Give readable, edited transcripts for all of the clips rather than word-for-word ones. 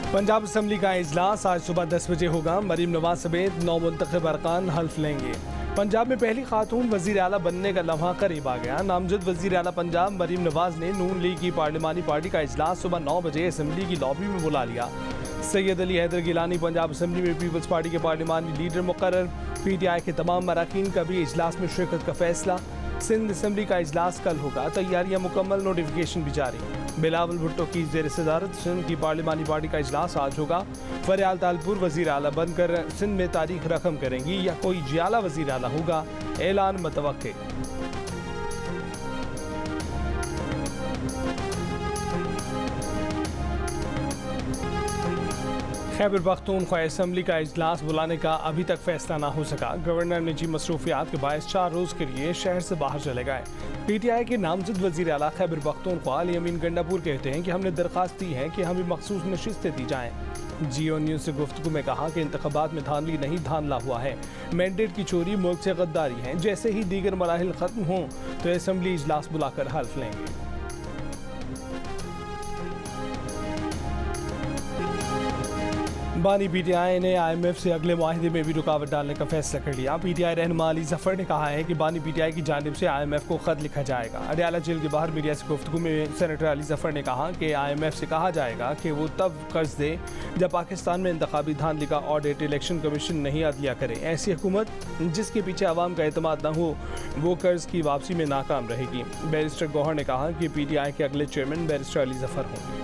Punjab assembly का इजलास आज सुबह 10 बजे होगा। मरीम नवाज समेत 9 मुंतखब अरकान हल्फ लेंगे। पंजाब में पहली खातून वजीर आला बनने का लम्हा करीब आ गया। नामजद वजीर आला पंजाब मरीम नवाज ने नून लीग की पार्लिमानी पार्टी का इजलास सुबह 9 बजे असम्बली की लॉबी में बुला लिया। सैयद अली हैदर गिलानी पंजाब असम्बली में पीपल्स पार्टी के पार्लिमानी लीडर मुकर्रर। PTI के तमाम अरकान का भी इजलास में शिरकत का फैसला। सिंध असम्बली का इजलास कल होगा। तैयारियां मुकम्मल, नोटिफिकेशन भी जारी। बिलावल भुट्टो की ज़ेर सदारत सिंध की पार्लिमानी पार्टी का इजलास आज होगा। फरियाल तालपुर वजीर आला बनकर सिंध में तारीख रकम करेंगी या कोई जियाला वजीर आला होगा, ऐलान मतवक्के। खैबर पख्तूनख्वा असम्बली का इजलास बुलाने का अभी तक फैसला ना हो सका। गवर्नर निजी मसरूफियात के बायस 4 रोज़ के लिए शहर से बाहर चले गए। PTI के नामजद वज़ीर आला खैबर पख्तूनख्वा अली अमीन गंडापुर कहते हैं कि हमने दरख्वास्त दी है कि हमें मखसूस नशिस्तें दी जाएँ। जियो न्यूज़ से गुफ्तगू में कहा कि इंतखाबात में धांधली नहीं, धांधला हुआ है। मैंडेट की चोरी, मुल्क से गद्दारी है। जैसे ही दीगर मराहिल ख़त्म हों तो असम्बली इजलास बुलाकर हल्फ लेंगे। बानी PTI ने IMF से अगले मुआहिदे में भी रुकावट डालने का फैसला कर लिया। PTI रहनुमा अली जफर ने कहा है कि बानी PTI की जानिब से IMF को खत लिखा जाएगा। अडयाला जेल के बाहर मीडिया से गुफ्तगू में सेनेटर अली जफर ने कहा कि IMF से कहा जाएगा कि वो तब कर्ज दे जब पाकिस्तान में इंतखाबी धांधली का ऑडिट इलेक्शन कमीशन नहीं अदलिया करे। ऐसी हुकूमत जिसके पीछे आवाम का एतमाद न हो वो कर्ज की वापसी में नाकाम रहेगी। बैरिस्टर गौहर ने कहा कि PTI के अगले चेयरमैन बैरिस्टर अली जफर होंगे।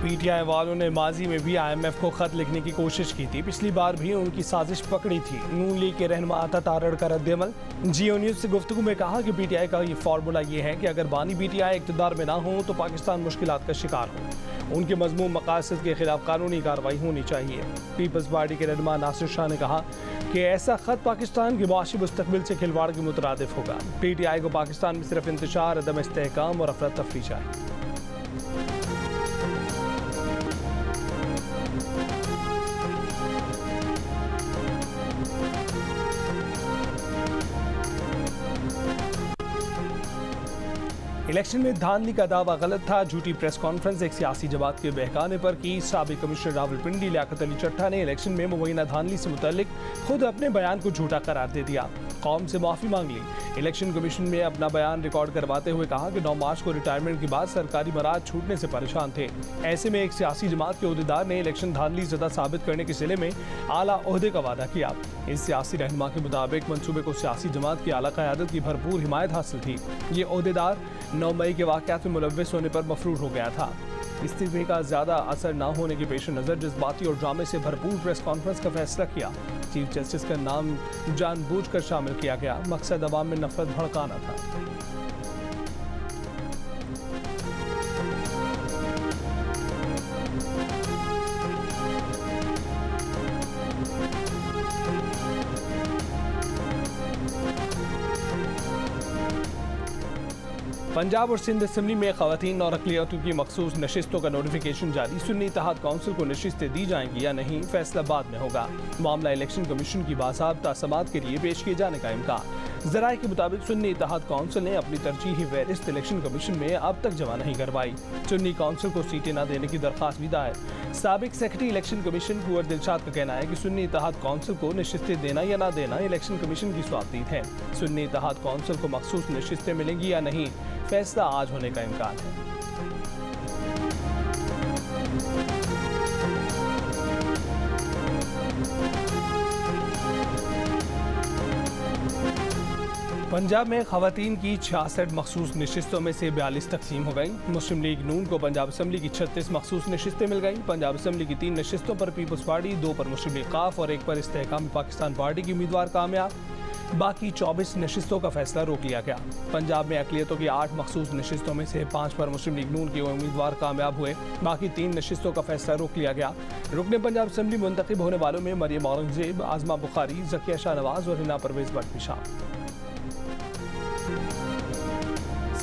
PTI वालों ने माजी में भी IMF को खत लिखने की कोशिश की थी। पिछली बार भी उनकी साजिश पकड़ी थी। नून लीग के रहनुमा आता तारड़ का रद्द-ए-अमल। जियो न्यूज़ से गुफ्तगू में कहा कि PTI का ये फार्मूला ये है कि अगर बानी PTI इक़्तिदार में ना हो तो पाकिस्तान मुश्किलात का शिकार हो। उनके मज़मूम मकासद के खिलाफ कानूनी कार्रवाई होनी चाहिए। पीपल्स पार्टी के रहनुमा नासिर शाह ने कहा कि ऐसा खत पाकिस्तान के मुआशी मुस्तक़बिल से खिलवाड़ के मुतरादिफ होगा। PTI को पाकिस्तान में सिर्फ इंतशार, अदम इस्तेहकाम और अफरा तफरी चाहिए। इलेक्शन में धांधली का दावा गलत था। झूठी प्रेस कॉन्फ्रेंस एक सियासी जमात के बहकाने पर की। साबिक कमिश्नर रावलपिंडी लियाकत अली चट्टा ने इलेक्शन में मुबैना धांधली से मुतल्लिक खुद अपने बयान को झूठा करार दे दिया। कौम से माफ़ी मांग ली। इलेक्शन कमीशन में अपना बयान रिकॉर्ड करवाते हुए कहा कि 9 मार्च को रिटायरमेंट के बाद सरकारी मराज छूटने से परेशान थे। ऐसे में एक सियासी जमात के ओहदेदार ने इलेक्शन धांधली ज़दा साबित करने के सिले में आला ओहदे का वादा किया। इस सियासी रहनुमा के मुताबिक मंसूबे को सियासी जमात की आला क़यादत की भरपूर हिमायत हासिल थी। ये ओहदेदार 9 मई के वाक़यात में मुलव्वस होने पर मफरूर हो गया था। इस्तीफे का ज़्यादा असर न होने के पेश नज़र जज्बाती और ड्रामे से भरपूर प्रेस कॉन्फ्रेंस का फैसला किया। चीफ जस्टिस का नाम जानबूझकर शामिल किया गया। मकसद अवाम में नफरत भड़काना था। पंजाब और सिंध असम्बली में ख़वातीन और अक़लियतों की मखसूस नशिस्तों का नोटिफिकेशन जारी। सुन्नी इत्तेहाद काउंसिल को नशिस्तें दी जाएंगी या नहीं, फैसला बाद में होगा। मामला इलेक्शन कमीशन की बाज़ाब्ता समाअत के लिए पेश किए जाने का इम्कान। ज़राए के मुताबिक सुन्नी इत्तेहाद काउंसिल ने अपनी तरजीही फहरिस्त इलेक्शन कमीशन में अब तक जमा नहीं करवाई। सुन्नी काउंसिल को सीटें न देने की दरख्वास्त भी दायर। साबिक सेक्रेटरी इलेक्शन कमीशन कुंवर दिलशाद का कहना है कि सुन्नी इत्तेहाद काउंसिल को नशिस्तें देना या ना देना इलेक्शन कमीशन की स्वातीत है। सुन्नी इत्तेहाद काउंसिल को मखसूस नशिस्तें मिलेंगी या नहीं, फैसला आज होने का इम्कान है। पंजाब में ख़वातीन की 66 मखसूस नशिस्तों में से 42 तकसीम हो गई। मुस्लिम लीग नून को पंजाब असम्बली की 36 मखसूस नशिस्तें मिल गई। पंजाब असम्बली की 3 नशिस्तों पर पीपल्स पार्टी, 2 पर मुस्लिम लीग काफ और 1 पर इस्तेहकाम पाकिस्तान पार्टी की उम्मीदवार कामयाब। बाकी 24 नशिस्तों का फैसला रोक लिया गया। पंजाब में अक़लियतों की 8 मखसूस नशिस्तों में से 5 पर मुस्लिम लीग नून के उम्मीदवार कामयाब हुए। बाकी 3 नशिस्तों का फैसला रोक लिया गया। रुकने पंजाब असम्बली मुंतखब होने वालों में मरियम औरंगजेब, आज़मा बुखारी, ज़किया शाहनवाज और हिना परवेज़ भट्ट भी शामिल।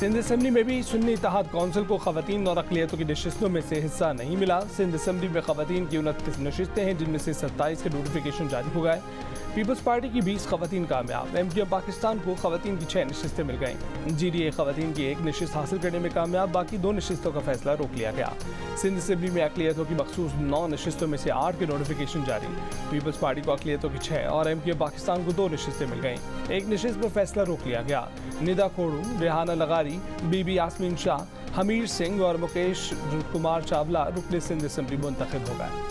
सिंध असम्बली में भी सुन्नी इत्तेहाद कौंसिल को खवातीन और अक़लियतों की नशिस्तों में से हिस्सा नहीं मिला। सिंध असम्बली में खवातीन की 29 नशिस्तें हैं, जिनमें से 27 के नोटिफिकेशन जारी हो गए। पीपल्स पार्टी की 20 खवातीन कामयाब। MQM पाकिस्तान को खवातीन की 6 नशिस्तें मिल गईं। GDA खवातीन की 1 नशिस्त हासिल करने में कामयाब, बाकी 2 नशिस्तों का फैसला रोक लिया गया। सिंध असम्बली में अक़लियतों की मखसूस 9 नशिस्तों में से 8 के नोटिफिकेशन जारी। पीपल्स पार्टी को अक़लियतों की 6 और MQM पाकिस्तान को 2 नशिस्तें मिल गईं। 1 नशिस्त पर फैसला रोक लिया गया। निदा खोड़ू, रेहाना लगारी, बीबी यास्मीन शाह, हमीर सिंह और मुकेश कुमार चावला रुकने सिंध असम्बली मुंतखब हो गए।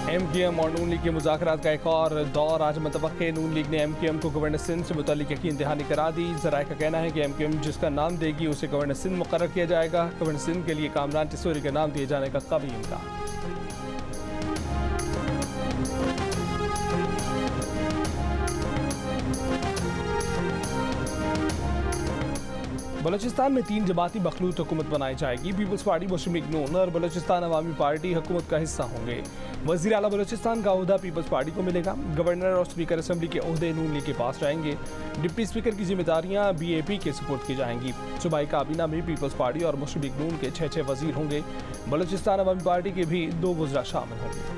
MQM और नून लीग के मुज़ाकरात का एक और दौर आज मुतवक्के। नून लीग ने MQM को गवर्नर सिंध से मुतल्लिक यकीन दहानी करा दी। ज़राए का कहना है कि MQM जिसका नाम देगी उसे गवर्नर सिंध मुकर्रर किया जाएगा। गवर्नर सिंध के लिए कामरान टिसोरी का नाम दिए जाने का कभी इम्कान। बलूचिस्तान में 3 जमाती मखलूत हुकूमत बनाई जाएगी। पीपल्स पार्टी, मुस्लिम लीग नून और बलूचिस्तान अवामी पार्टी हुकूमत का हिस्सा होंगे। वज़ीर आला बलूचिस्तान का ओहदा पीपल्स पार्टी को मिलेगा। गवर्नर और स्पीकर असम्बली के ओहदे नून लीग के पास रहेंगे। डिप्टी स्पीकर की जिम्मेदारियां BAP के सुपुर्द की जाएंगी। सूबाई काबीना में पीपल्स पार्टी और मुस्लिम लीग नून के 6 वज़ीर होंगे। बलूचिस्तान अवामी पार्टी के भी 2 वज़रा शामिल होंगे।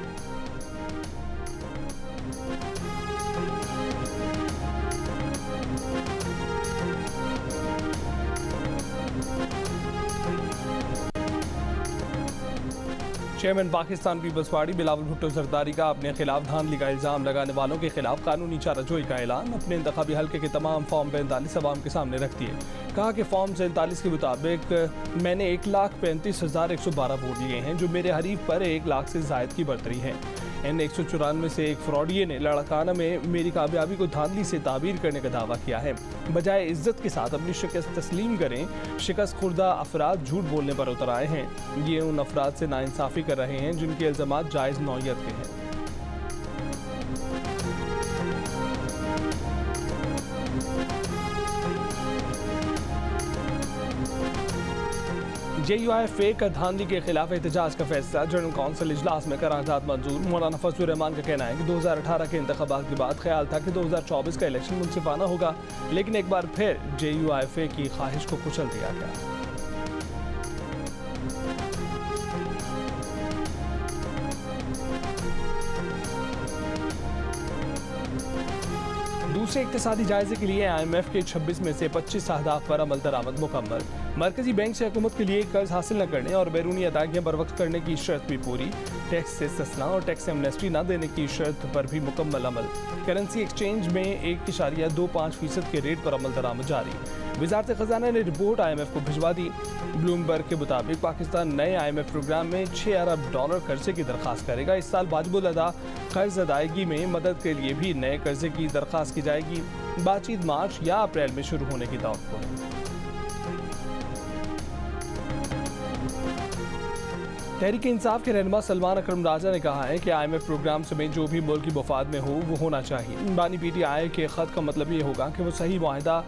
Chairman Pakistan Peoples Party Bilawal Bhutto Zardari का अपने खिलाफ धांधली का इल्ज़ाम लगाने वालों के खिलाफ कानूनी चाराजोई का ऐलान। अपने इंतखाबी हल्के के तमाम फॉर्म 45 अवाम के सामने रख दिए। कहा कि फॉर्म 47 के मुताबिक मैंने 1,35,112 वोट लिए हैं, जो मेरे हरीफ पर 1 लाख से ज़ायद की बरतरी है। इन 194 से एक फ्रॉडिये ने लड़काना में मेरी कामयाबी को धांधली से ताबीर करने का दावा किया है। बजाय इज्जत के साथ अपनी शिकस्त तस्लीम करें, शिकस्त खुर्दा अफराद झूठ बोलने पर उतर आए हैं। ये उन अफराद से नाइंसाफ़ी कर रहे हैं जिनके इल्ज़ामात जायज़ नौयत के हैं। JUIFA का धांधली के खिलाफ एहतजाज का फैसला। जनरल कौंसिल इजलास में करारदाद मंजूर। मौलाना फजलुर रहमान का कहना है कि 2018 के इंतखाबात के बाद ख्याल था कि 2024 का इलेक्शन मुनसिफाना होगा, लेकिन एक बार फिर JUIFA की ख्वाहिश को कुचल दिया गया। दूसरे इक्तिसादी जायजे के लिए IMF के 26 में से 25 अहदाफ पर अमल दरामद मुकम्मल। मरकजी बैंक से हुकूमत के लिए कर्ज हासिल न करने और बैरूनी अदायगियाँ बर वक्त करने की शर्त भी पूरी। टैक्स से इस्तिस्ना और टैक्स एमनेस्टी न देने की शर्त पर भी मुकम्मल अमल। करेंसी एक्सचेंज में 1.25% के रेट पर अमल दरामद जारी। वजारत खजाना ने रिपोर्ट IMF को भिजवा दी। ब्लूमबर्ग के मुताबिक पाकिस्तान नए IMF प्रोग्राम में $6 अरब कर्जे की दरख्वास्त करेगा। इस साल वाजिबुल अदा कर्ज अदायगी में मदद के लिए भी नए कर्जे की दरख्वास्त की जाएगी। बातचीत मार्च या अप्रैल में शुरू होने की तवक्को है। तहरीक इंसाफ के रहनुमा सलमान अकरम राजा ने कहा है कि IMF प्रोग्राम समेत जो भी मुल्क की मफाद में हो वो होना चाहिए। बानी PTI के ख़त का मतलब ये होगा कि वो सही मुआहदा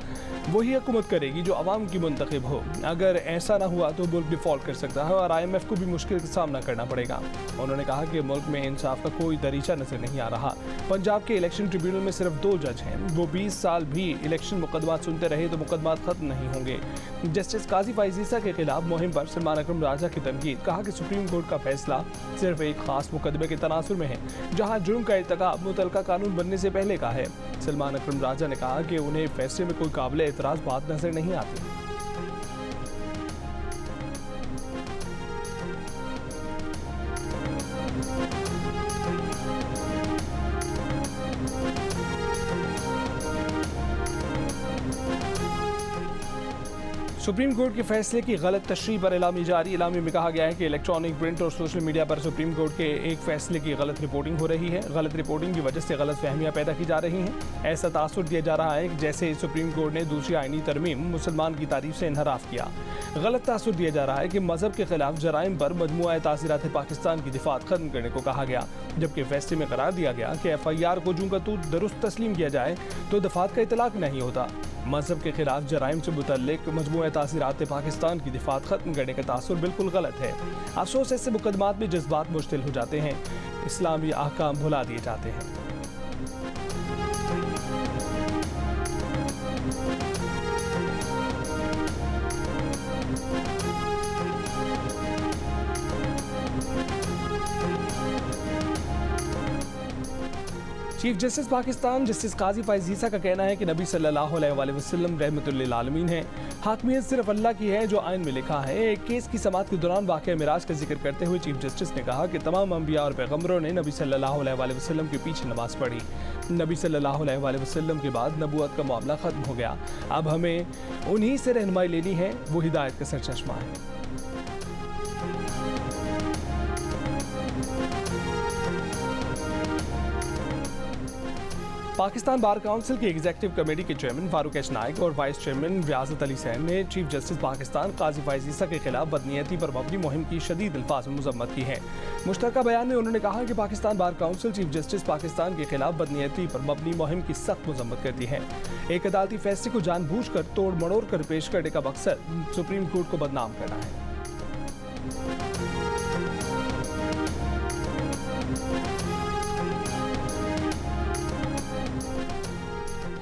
वही हुकूमत करेगी जो अवाम की मुंतखब हो। अगर ऐसा ना हुआ तो मुल्क डिफ़ॉल्ट कर सकता है और IMF को भी मुश्किल का सामना करना पड़ेगा। उन्होंने कहा कि मुल्क में इंसाफ का कोई दरीचा नजर नहीं आ रहा। पंजाब के इलेक्शन ट्रिब्यूनल में सिर्फ 2 जज हैं। वो 20 साल भी इलेक्शन मुकदमात सुनते रहे तो मुकदमात खत्म नहीं होंगे। जस्टिस काजी फाइजीसा के खिलाफ मुहिम पर सलमान अकरम राजा की तनकीद। कहा कि सुप्रीम कोर्ट का फैसला सिर्फ एक खास मुकदमे के तनासुर में है, जहां जुर्म का इर्तिकाब मुतलका कानून बनने से पहले का है। सलमान अकरम राजा ने कहा कि उन्हें फैसले में कोई काबिल एतराज बात नजर नहीं आती। सुप्रीम कोर्ट के फैसले की गलत तशरीह पर इलामी जारी। इलामी में कहा गया है कि इलेक्ट्रॉनिक, प्रिंट और सोशल मीडिया पर सुप्रीम कोर्ट के एक फैसले की गलत रिपोर्टिंग हो रही है। गलत रिपोर्टिंग की वजह से गलत फहमियाँ पैदा की जा रही हैं। ऐसा तासुर दिया जा रहा है कि जैसे सुप्रीम कोर्ट ने दूसरी आईनी तरमीम मुसलमान की तारीफ से इनहराफ किया। गलत तासुर दिया जा रहा है कि मजहब के खिलाफ जराइम पर मजमुआ तासीरात पाकिस्तान की दिफात खत्म करने को कहा गया, जबकि फैसले में करार दिया गया कि FIR को जूं का तू दुरुस्त तस्लीम किया जाए तो दफात का इतलाक नहीं होता। मजहब के खिलाफ जराइम से मुतल्लिक मजमुआ तासीरात पाकिस्तान की दिफात खत्म करने का तासुर बिल्कुल गलत है। अफसोस ऐसे मुकदमात में जज्बात मुश्तिल हो जाते हैं, इस्लामी अहकाम भुला दिए जाते हैं। चीफ जस्टिस पाकिस्तान जस्टिस काजी फैज़ ईसा का कहना है कि नबी सल्लल्लाहु अलैहि वसल्लम रहमतुल लिल आलमीन हैं। हाकमियत सिर्फ अल्लाह की है जो आइन में लिखा है। एक केस की समाअत के दौरान वाक़या मिराज का जिक्र करते हुए चीफ जस्टिस ने कहा कि तमाम अंबिया और पैगम्बरों ने नबी सल्लल्लाहु अलैहि वसल्लम के पीछे नमाज पढ़ी। नबी सल्लल्लाहु अलैहि वसल्लम के बाद नबूवत का मामला ख़त्म हो गया। अब हमें उन्हीं से रहनुमाई लेनी है, वो हिदायत का सरचश्मा है। पाकिस्तान बार काउंसिल की एग्जीक्यूटिव कमेटी के चेयरमैन फारूक एच नाइक और वाइस चेयरमैन रियासत अली सैन ने चीफ जस्टिस पाकिस्तान काजी फैज़ ईसा के खिलाफ बदनीयती पर मबनी मुहिम की शदीद अल्फाज में मज़म्मत की है। मुश्तरका बयान में उन्होंने कहा कि Pakistan bar council chief justice Pakistan के खिलाफ बदनीयती पर मबनी मुहिम की सख्त मज़म्मत करती है। एक अदालती फैसले को जानबूझकर तोड़ मड़ोड़ कर पेश करने का मकसद सुप्रीम कोर्ट को बदनाम करना है।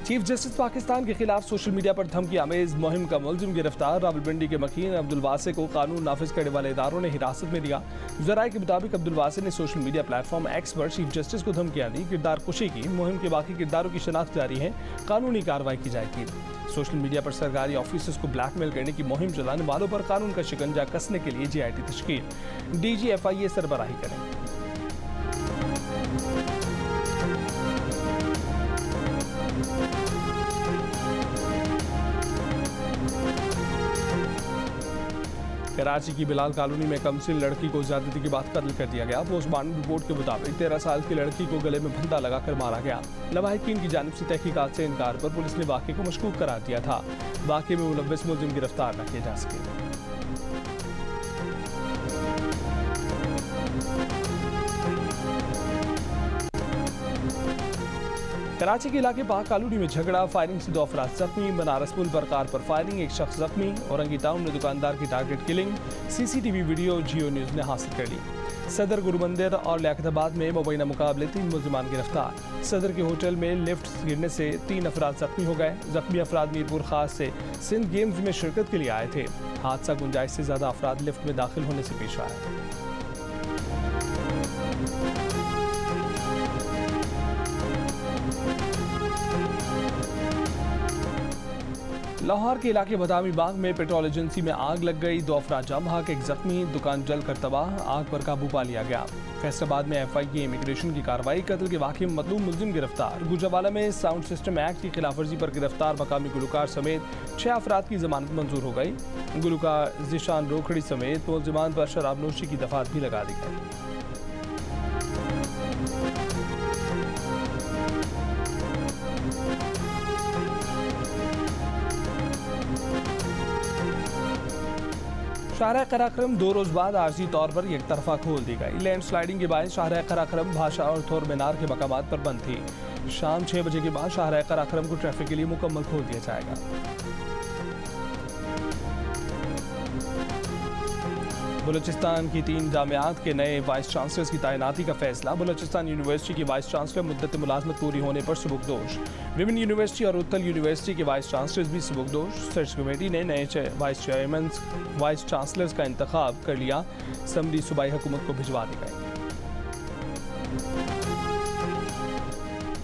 चीफ जस्टिस पाकिस्तान के खिलाफ सोशल मीडिया पर धमकी आमेज मुहिम का मुलजिम गिरफ्तार। रावलपिंडी के मकीन अब्दुल वासे को कानून नाफिज करने वाले इदारों ने हिरासत में लिया। ज़राए के मुताबिक अब्दुल वासे ने सोशल मीडिया प्लेटफॉर्म एक्स पर चीफ जस्टिस को धमकियां दी। किरदार कुशी की मुहिम के बाकी किरदारों की शनाख्त जारी है, कानूनी कार्रवाई की जाएगी। सोशल मीडिया पर सरकारी ऑफिसर्स को ब्लैकमेल करने की मुहिम चलाने वालों पर कानून का शिकंजा कसने के लिए GIT तश्कील। DG FIA सरबराही करेंगे। कराची की बिलाल कॉलोनी में कमसिन लड़की को ज्यादती के बाद कत्ल कर दिया गया। पोस्टमार्टम रिपोर्ट के मुताबिक 13 साल की लड़की को गले में फंदा लगाकर मारा गया। लवाहिकीन की जानिब से तहकीकात से इनकार पर पुलिस ने वाक़े को मशकूक करार दिया था। वाक़े में मुलव्विस मुलजिम गिरफ्तार न किए जा सके। कराची के इलाके पाक कॉलोनी में झगड़ा, फायरिंग से 2 अफराद जख्मी। बनारस पुल पर कार पर फायरिंग, 1 शख्स जख्मी। औरंगी टाउन में दुकानदार की टारगेट किलिंग। CCTV वीडियो जियो न्यूज़ ने हासिल कर ली। सदर गुरु मंदिर और लियाकताबाद में मुबैना मुकाबले 3 मुलजिमान गिरफ्तार। सदर के होटल में लिफ्ट गिरने से 3 अफराद जख्मी हो गए। जख्मी अफराद मीरपुर खास से सिंध गेम्स में शिरकत के लिए आए थे। हादसा गुंजाइश से ज़्यादा अफराद लिफ्ट में दाखिल होने से पेश आया। लाहौर के इलाके बदामी बाग में पेट्रोल एजेंसी में आग लग गई। 2 अफराद जाम बहक, 1 जख्मी। दुकान जल कर तबाह, आग पर काबू पा लिया गया। फैसलाबाद में FIA इमिग्रेशन की कार्रवाई, कत्ल के वाक़े में मतलूब मुलजिम गिरफ्तार। गुजरावाला में साउंड सिस्टम एक्ट की खिलाफवर्जी पर गिरफ्तार मकामी गुलकार समेत 6 अफराद की जमानत मंजूर हो गई। गुलकार जिशान रोखड़ी समेत मुलजिमान पर शराबनोशी की दफात भी लगा दी गई। शाहराह कराक्रम 2 रोज बाद आर्जी तौर पर एक तरफा खोल दी गई। लैंड स्लाइडिंग के बाद शाहराह कराक्रम, भाषा और थोर मीनार के मकामात पर बंद थी। शाम 6 बजे के बाद शाहराह कराक्रम को ट्रैफिक के लिए मुकम्मल खोल दिया जाएगा। बलूचिस्तान की 3 जामियात के नए वाइस चांसलर्स की तैनाती का फैसला। बलूचिस्तान यूनिवर्सिटी की वाइस चांसलर मुद्दत मुलाजमत पूरी होने पर सुबुकदोश। विमेन यूनिवर्सिटी और उत्तल यूनिवर्सिटी के वाइस चांसलर्स भी सुबुकदोश। सर्च कमेटी ने नए वाइस चेयरमैन वाइस चांसलर्स का इंतखाब कर लिया। समरी सूबाई हुकूमत को भिजवा दी गई।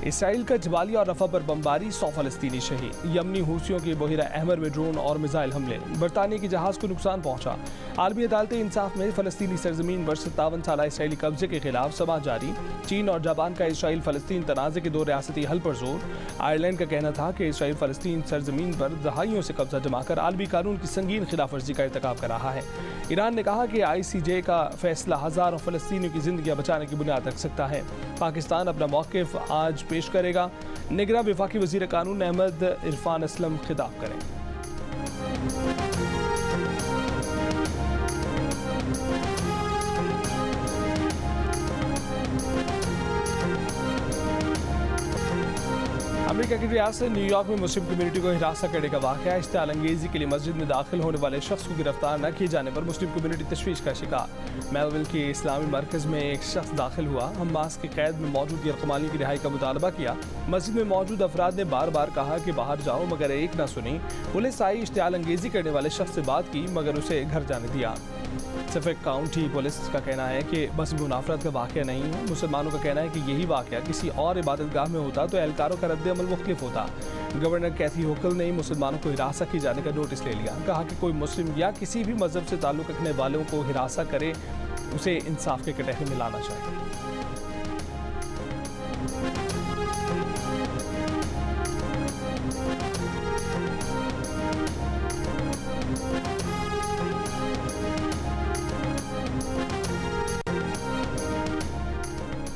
इसराइल का जबालिया और रफा पर बमबारी, 100 फलस्तीनी शहीद। यमनी हूसियों के बहिरा अहमर में ड्रोन और मिसाइल हमले, बरतानिया के जहाज को नुकसान पहुंचा। आलमी अदालत इंसाफ में फलस्तीनी सरजमीन पर 57 साल इसराइली कब्जे के खिलाफ समाअत जारी। चीन और जापान का इसराइल फलस्तीन तनाज़े के 2 रियासती हल पर जोर। आयरलैंड का कहना था कि इसराइल फलस्तीन सरजमीन पर दहाइयों से कब्जा जमाकर आलमी कानून की संगीन खिलाफ वर्जी का इर्तिकाब कर रहा है। ईरान ने कहा कि ICJ का फैसला हज़ारों फलस्तीनियों की जिंदगियां बचाने की बुनियाद रख सकता है। पाकिस्तान अपना मौक़िफ़ आज पेश करेगा। निगरां वफाकी वज़ीर कानून अहमद इरफान असलम खिताब करेंगे। अमेरिका की रियासत न्यूयॉर्क में मुस्लिम कम्युनिटी को हिरासत करने का वाक़या। इश्तियाल अंगेज़ी के लिए मस्जिद में दाखिल होने वाले शख्स को गिरफ्तार न किए जाने पर मुस्लिम कम्युनिटी तशवीश का शिकार। मेलविल के इस्लामी मरकज़ में एक शख्स दाखिल हुआ। हमास की कैद में मौजूद यरकमाली की रिहाई का मुतालबा किया। मस्जिद में मौजूद अफराद ने बार बार कहा कि बाहर जाओ, मगर एक न सुनी। पुलिस आई, इश्तियाल अंगेज़ी करने वाले शख्स से बात की, मगर उसे घर जाने दिया। सफेक काउंटी पुलिस का कहना है कि बस मुनाफरत का वाक़या नहीं है। मुसलमानों का कहना है कि यही वाक़या किसी और इबादतगाह में होता तो एहलकारों का रद्द-ए-अमल मुख्तलिफ होता। गवर्नर कैथी होकल ने मुसलमानों को हिरासत की जाने का नोटिस ले लिया। कहा कि कोई मुस्लिम या किसी भी मजहब से ताल्लुक़ रखने वालों को हिरासत करे उसे इंसाफ के कटहरे में लाना चाहिए।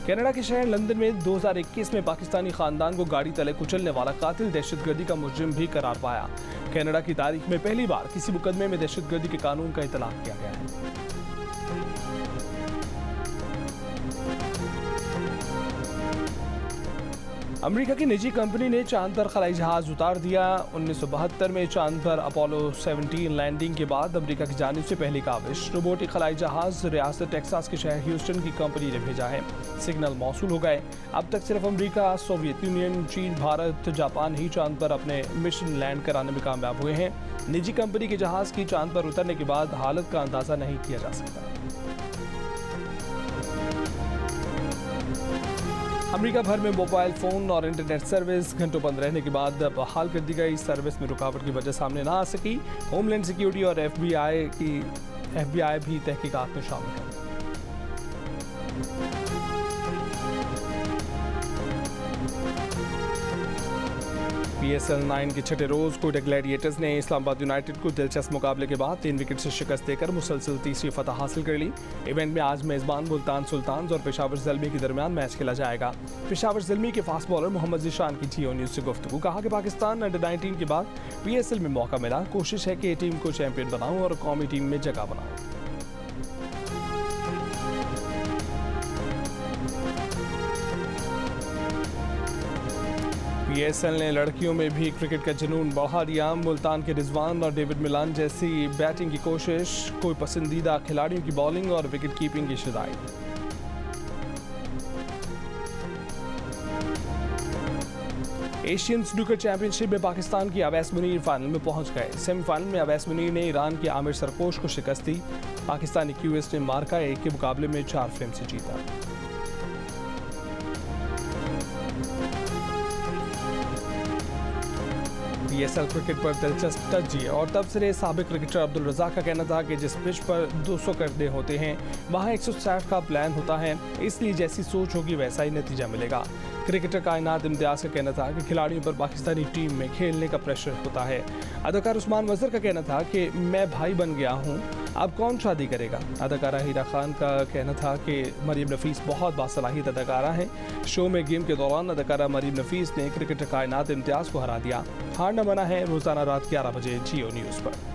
कनाडा के शहर लंदन में 2021 में पाकिस्तानी खानदान को गाड़ी तले कुचलने वाला कातिल दहशतगर्दी का मुजरिम भी करार पाया। कनाडा की तारीख में पहली बार किसी मुकदमे में दहशतगर्दी के कानून का इतलाक किया गया है। अमेरिका की निजी कंपनी ने चांद पर खलाई जहाज उतार दिया। 1972 में चांद पर अपोलो 17 लैंडिंग के बाद अमेरिका की जानिब से पहली काविश। रोबोटिक खलाई जहाज रियासत टेक्सास के शहर ह्यूस्टन की कंपनी ने भेजा है। सिग्नल मौसूल हो गए। अब तक सिर्फ अमेरिका, सोवियत यूनियन, चीन, भारत, जापान ही चांद पर अपने मिशन लैंड कराने में कामयाब हुए हैं। निजी कंपनी के जहाज की चांद पर उतरने के बाद हालत का अंदाजा नहीं किया जा सकता। अमेरिका भर में मोबाइल फ़ोन और इंटरनेट सर्विस घंटों बंद रहने के बाद बहाल कर दी गई। सर्विस में रुकावट की वजह सामने ना आ सकी। होमलैंड सिक्योरिटी और FBI भी तहकीकात में शामिल है। PSL 9 के छठे रोज कोयटा ग्लैडिएटर्स ने इस्लामाबाद यूनाइटेड को दिलचस्प मुकाबले के बाद 3 विकेट से शिकस्त देकर मुसलसल तीसरी फतह हासिल कर ली। इवेंट में आज मेजबान मुल्तान सुल्तान्स और पेशावर ज़ल्मी के दरमियान मैच खेला जाएगा। पेशावर ज़ल्मी के फास्ट बॉलर मोहम्मद ज़ीशान की जियो न्यूज़ से गुफ्तगू। कहा कि पाकिस्तान अंडर-19 के बाद PSL में मौका मिला। कोशिश है कि टीम को चैंपियन बनाऊं और कौमी टीम में जगह बनाऊं। PSL ने लड़कियों में भी क्रिकेट का जुनून बढ़ा दिया। मुल्तान के रिजवान और डेविड मिलान जैसी बैटिंग की कोशिश, कोई पसंदीदा खिलाड़ियों की बॉलिंग और विकेट कीपिंग की शुदाई। एशियन स्नूकर चैंपियनशिप में पाकिस्तान की अवैस मुनीर फाइनल में पहुंच गए। सेमीफाइनल में अवैस मुनीर ने ईरान के आमिर सरकोश को शिकस्त दी। पाकिस्तानी QS ने मार्का 1 के मुकाबले में 4 फ्रेम से जीता। PSL क्रिकेट पर दिलचस्प तरजीह और तबसरे साबिक क्रिकेटर अब्दुल रज़ाक का कहना था कि जिस पिच पर 200 करने होते हैं वहाँ 160 का प्लान होता है, इसलिए जैसी सोच होगी वैसा ही नतीजा मिलेगा। क्रिकेटर कायनात इम्तियाज़ का कहना था कि खिलाड़ियों पर पाकिस्तानी टीम में खेलने का प्रेशर होता है। अदाकार उस्मान मज़हर का कहना था कि मैं भाई बन गया हूँ, अब कौन शादी करेगा। अदाकारा हीरा खान का कहना था कि मरीम नफीस बहुत बासलाहियत अदाकारा हैं। शो में गेम के दौरान अदाकारा मरीम नफीस ने क्रिकेटर कायनात इम्तियाज़ को हरा दिया। हारना मना है। रोज़ाना रात 11 बजे जियो न्यूज़ पर।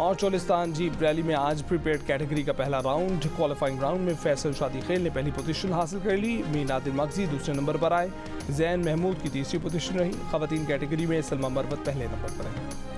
और चोलिस्तान जीप रैली में आज प्रीपेड कैटेगरी का पहला राउंड। क्वालिफाइंग राउंड में फैसल शादी खेल ने पहली पोजीशन हासिल कर ली। मीन आदिल मगजी दूसरे नंबर पर आए। जैन महमूद की तीसरी पोजीशन रही। खवातीन कैटेगरी में सलमा मरवत पहले नंबर पर रही।